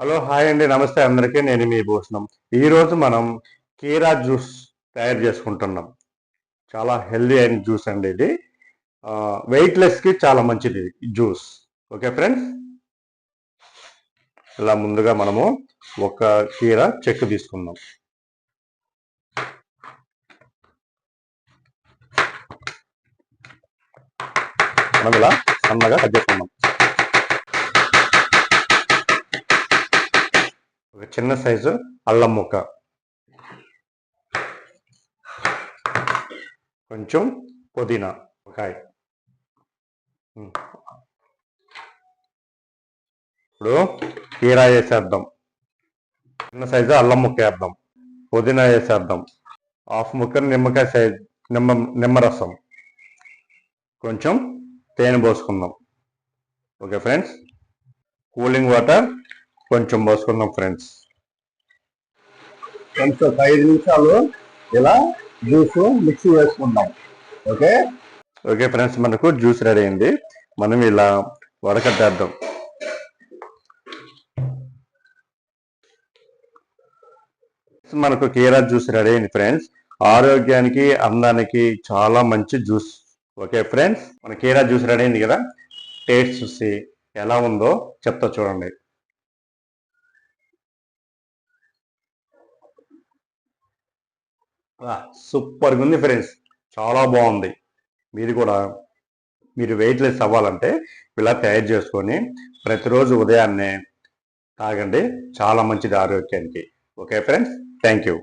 Hello hi అండి, నమస్తే అందరికీ. నేను మీ భూషణం. ఈరోజు మనం కీరా జ్యూస్ తయారు చేసుకుంటున్నాం. చాలా హెల్దీ అయిన జ్యూస్ అండి ఇది. వెయిట్లెస్కి చాలా మంచిది ఈ జ్యూస్. ఓకే ఫ్రెండ్స్, ఇలా ముందుగా మనము ఒక కీరా చెక్కు తీసుకుందాం. మనం ఇలా సన్నగా కట్ చేసుకుందాం. ఒక చిన్న సైజు అల్లం ముక్క, కొంచెం పుదీనా కాయ. ఇప్పుడు కీరా వేసేద్దాం, చిన్న సైజు అల్లం ముక్క వేద్దాం, పుదీనా వేసేద్దాం, హాఫ్ ముక్క నిమ్మకాయ సైజ్ నిమ్మరసం, కొంచెం తేనె పోసుకుందాం. ఓకే ఫ్రెండ్స్, కూలింగ్ వాటర్ కొంచెం పోసుకుందాం ఫ్రెండ్స్. కొంచెం 5 నిమిషాలు ఇలా జ్యూస్ మిక్సీ వేసుకుందాం. ఓకే ఓకే ఫ్రెండ్స్, మనకు జ్యూస్ రెడీ అయింది. మనం ఇలా వడకట్టేద్దాం. మనకు కీరా జ్యూస్ రెడీ అయింది ఫ్రెండ్స్. ఆరోగ్యానికి అందానికి చాలా మంచి జ్యూస్. ఓకే ఫ్రెండ్స్, మన కీరా జ్యూస్ రెడీ అయింది కదా. టేస్ట్ చూసి ఎలా ఉందో చెప్తా చూడండి. సూపర్గా ఉంది ఫ్రెండ్స్, చాలా బాగుంది. మీరు వెయిట్లెస్ అవ్వాలంటే ఇలా తయారు చేసుకొని ప్రతిరోజు ఉదయాన్నే తాగండి, చాలా మంచిది ఆరోగ్యానికి. Okay friends, thank you.